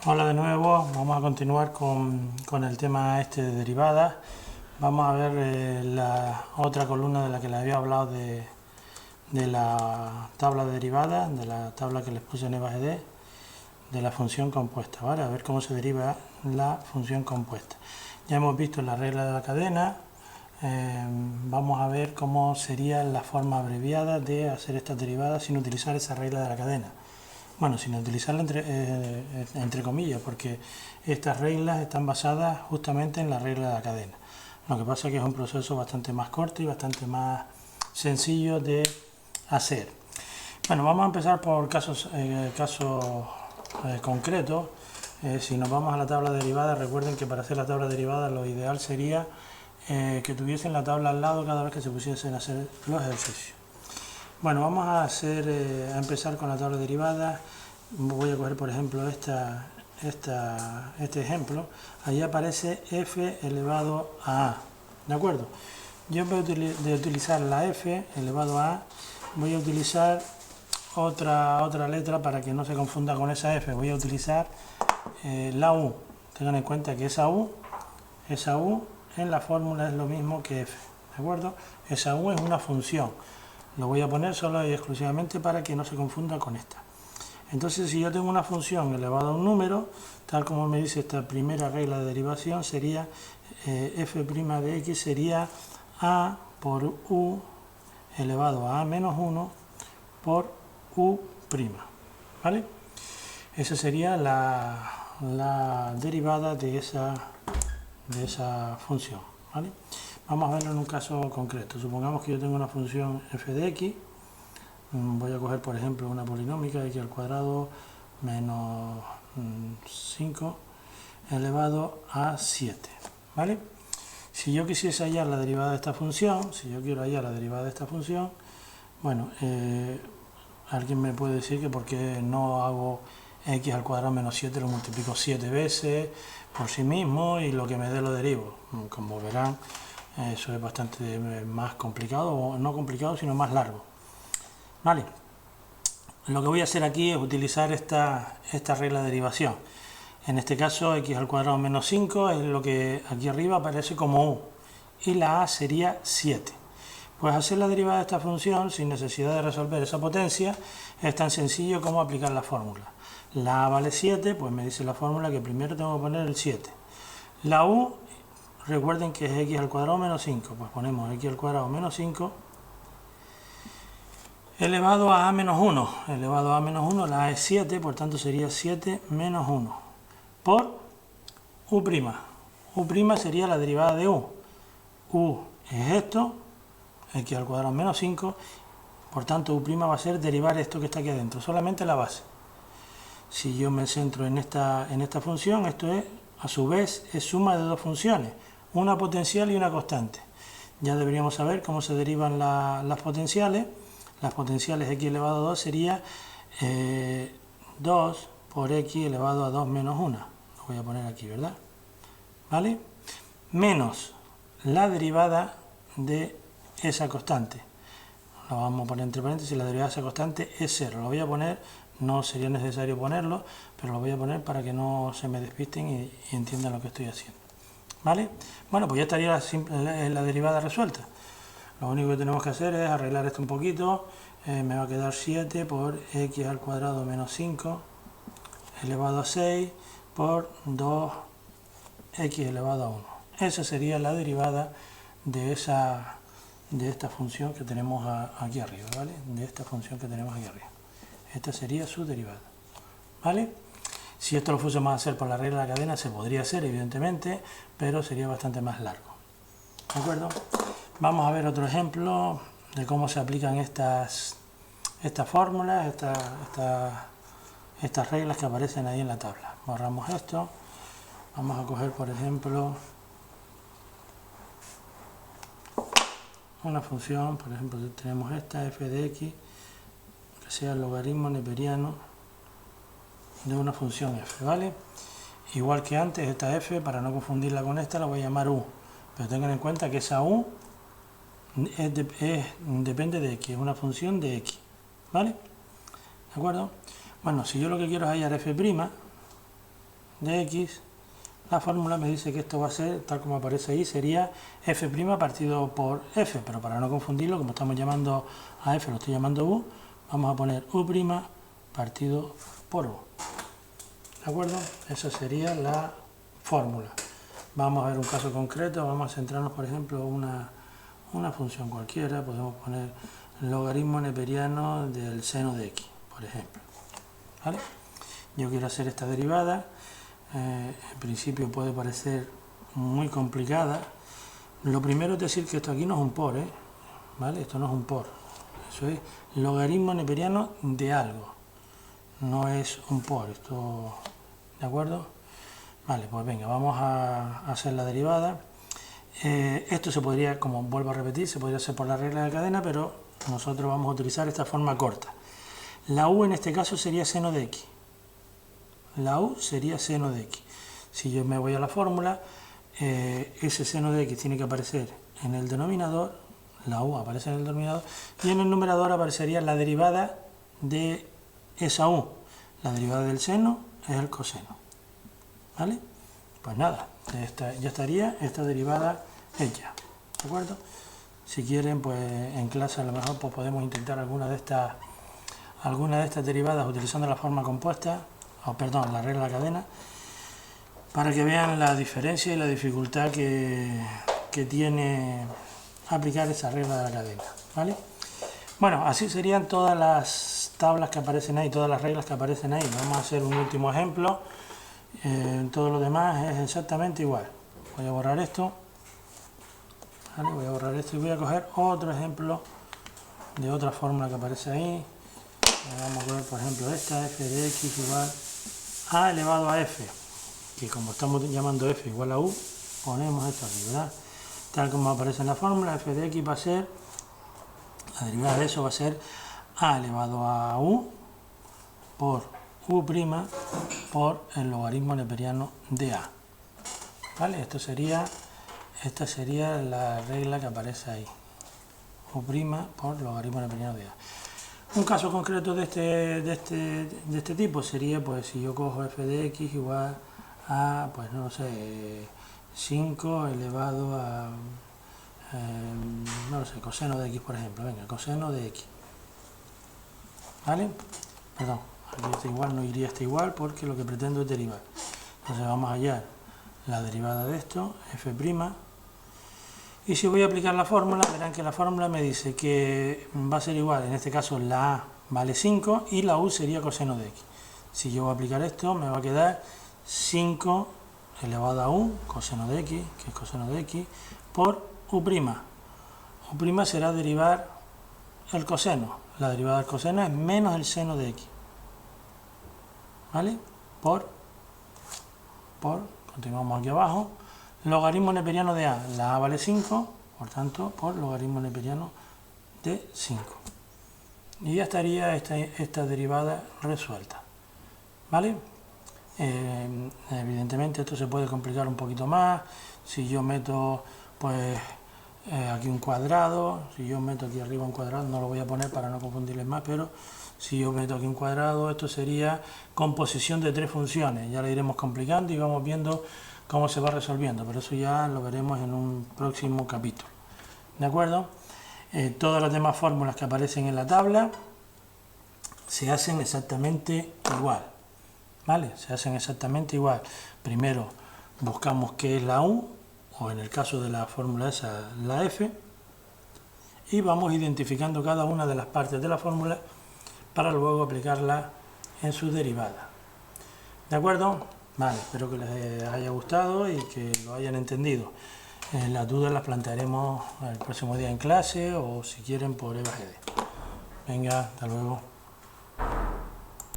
Hola de nuevo, vamos a continuar con el tema este de derivadas. Vamos a ver la otra columna de la que les había hablado de la tabla de derivadas, de la tabla que les puse en EVA-GD, de la función compuesta, ¿vale? A ver cómo se deriva la función compuesta. Ya hemos visto la regla de la cadena, vamos a ver cómo sería la forma abreviada de hacer estas derivadas sin utilizar esa regla de la cadena. Bueno, sin utilizarla entre comillas, porque estas reglas están basadas justamente en la regla de la cadena. Lo que pasa es que es un proceso bastante más corto y bastante más sencillo de hacer. Bueno, vamos a empezar por casos concretos. Si nos vamos a la tabla derivada, recuerden que para hacer la tabla derivada lo ideal sería que tuviesen la tabla al lado cada vez que se pusiesen a hacer los ejercicios. Bueno, vamos a empezar con la tabla derivada. Voy a coger por ejemplo este ejemplo. Ahí aparece f elevado a a, ¿de acuerdo? Yo en vez de utilizar la f elevado a, voy a utilizar otra letra para que no se confunda con esa f. Voy a utilizar la u. Tengan en cuenta que esa u en la fórmula es lo mismo que f, ¿de acuerdo? Esa u es una función. Lo voy a poner solo y exclusivamente para que no se confunda con esta. Entonces, si yo tengo una función elevada a un número, tal como me dice esta primera regla de derivación, sería f' de x sería a por u elevado a menos 1 por u', ¿vale? Esa sería la derivada de esa función, ¿vale? Vamos a verlo en un caso concreto. Supongamos que yo tengo una función f de x. Voy a coger, por ejemplo, una polinómica x al cuadrado menos 5 elevado a 7, ¿vale? Si yo quisiese hallar la derivada de esta función, bueno, alguien me puede decir que por qué no hago x al cuadrado menos 7, lo multiplico 7 veces por sí mismo y lo que me dé lo derivo. Como verán, eso es bastante más complicado, o no complicado, sino más largo. Vale. Lo que voy a hacer aquí es utilizar esta regla de derivación. En este caso, x al cuadrado menos 5 es lo que aquí arriba aparece como u. Y la a sería 7. Pues hacer la derivada de esta función sin necesidad de resolver esa potencia es tan sencillo como aplicar la fórmula. La a vale 7, pues me dice la fórmula que primero tengo que poner el 7. La u, recuerden que es x al cuadrado menos 5, pues ponemos x al cuadrado menos 5 elevado a menos 1. Elevado a menos 1, la a es 7, por tanto sería 7 menos 1 por u'. U' sería la derivada de u. U es esto, x al cuadrado menos 5, por tanto u' va a ser derivar esto que está aquí adentro, solamente la base. Si yo me centro en esta función, esto es, a su vez, es suma de dos funciones, una potencial y una constante. Ya deberíamos saber cómo se derivan las potenciales. Las potenciales x elevado a 2 sería 2 por x elevado a 2 menos 1. Lo voy a poner aquí, ¿verdad? ¿Vale? Menos la derivada de esa constante. Lo vamos a poner entre paréntesis, la derivada de esa constante es 0. Lo voy a poner, no sería necesario ponerlo, pero lo voy a poner para que no se me despisten y entiendan lo que estoy haciendo. ¿Vale? Bueno, pues ya estaría la derivada resuelta. Lo único que tenemos que hacer es arreglar esto un poquito. Me va a quedar 7 por x al cuadrado menos 5 elevado a 6 por 2x elevado a 1. Esa sería la derivada de esta función que tenemos aquí arriba, ¿vale? De esta función que tenemos aquí arriba. Esta sería su derivada, ¿vale? Si esto lo fuésemos a hacer por la regla de la cadena, se podría hacer, evidentemente, pero sería bastante más largo. ¿De acuerdo? Vamos a ver otro ejemplo de cómo se aplican estas fórmulas, estas reglas que aparecen ahí en la tabla. Borramos esto. Vamos a coger, por ejemplo, una función. Por ejemplo, tenemos esta f de x, que sea el logaritmo neperiano de una función f, ¿vale? Igual que antes, esta f, para no confundirla con esta, la voy a llamar u. Pero tengan en cuenta que esa u depende de x, es una función de x, ¿vale? ¿De acuerdo? Bueno, si yo lo que quiero es hallar f', de x, la fórmula me dice que esto va a ser, tal como aparece ahí, sería f' partido por f, pero para no confundirlo, como estamos llamando a f, lo estoy llamando u, vamos a poner u' partido por u. ¿De acuerdo? Esa sería la fórmula. Vamos a ver un caso concreto, vamos a centrarnos, por ejemplo, una función cualquiera, podemos poner logaritmo neperiano del seno de x, por ejemplo. ¿Vale? Yo quiero hacer esta derivada, en principio puede parecer muy complicada. Lo primero es decir que esto aquí no es un por, ¿vale? Esto no es un por, eso es logaritmo neperiano de algo, no es un por, esto, ¿de acuerdo? Vale, pues venga, vamos a hacer la derivada. Esto se podría, como vuelvo a repetir, se podría hacer por la regla de cadena, pero nosotros vamos a utilizar esta forma corta. La u en este caso sería seno de x. La u sería seno de x. Si yo me voy a la fórmula, ese seno de x tiene que aparecer en el denominador, la u aparece en el denominador, y en el numerador aparecería la derivada de esa u. La derivada del seno es el coseno. ¿Vale? Pues nada, ya estaría esta derivada hecha. ¿De acuerdo? Si quieren, pues en clase a lo mejor pues podemos intentar alguna de estas derivadas utilizando la forma compuesta, la regla de cadena, para que vean la diferencia y la dificultad que tiene aplicar esa regla de la cadena. ¿Vale? Bueno, así serían todas las tablas que aparecen ahí, todas las reglas que aparecen ahí. Vamos a hacer un último ejemplo. Todo lo demás es exactamente igual. Voy a borrar esto. ¿Vale? Voy a borrar esto y voy a coger otro ejemplo de otra fórmula que aparece ahí. Vamos a ver, por ejemplo, esta, f de x igual a elevado a f, que como estamos llamando f igual a u, ponemos esto aquí, ¿verdad? Tal como aparece en la fórmula, f de x va a ser, la derivada de eso va a ser a elevado a u por u' por el logaritmo neperiano de a. ¿Vale? Esta sería la regla que aparece ahí. U' por logaritmo neperiano de a. Un caso concreto de este tipo sería, pues, si yo cojo f de x igual a, pues no sé, 5 elevado a, no sé, coseno de x, por ejemplo. Venga, coseno de x. ¿Vale? Perdón, aquí este igual no iría este igual porque lo que pretendo es derivar. Entonces vamos a hallar la derivada de esto, f'. Y si voy a aplicar la fórmula, verán que la fórmula me dice que va a ser igual, en este caso la a vale 5 y la u sería coseno de x. Si yo voy a aplicar esto, me va a quedar 5 elevado a u, coseno de x, que es coseno de x, por u'. U' será derivar el coseno. La derivada del coseno es menos el seno de x. ¿Vale? Continuamos aquí abajo. Logaritmo neperiano de a, la a vale 5, por tanto, por logaritmo neperiano de 5. Y ya estaría esta derivada resuelta. ¿Vale? Evidentemente esto se puede complicar un poquito más. Si yo meto, pues, aquí un cuadrado, si yo meto aquí arriba un cuadrado, no lo voy a poner para no confundirles más, pero si yo meto aquí un cuadrado, esto sería composición de tres funciones. Ya la iremos complicando y vamos viendo cómo se va resolviendo, pero eso ya lo veremos en un próximo capítulo. ¿De acuerdo? Todas las demás fórmulas que aparecen en la tabla se hacen exactamente igual. ¿Vale? Se hacen exactamente igual. Primero buscamos qué es la u, o en el caso de la fórmula esa, la f, y vamos identificando cada una de las partes de la fórmula para luego aplicarla en su derivada. ¿De acuerdo? Vale, espero que les haya gustado y que lo hayan entendido. Las dudas las plantearemos el próximo día en clase o si quieren por EVA GD. Venga, hasta luego.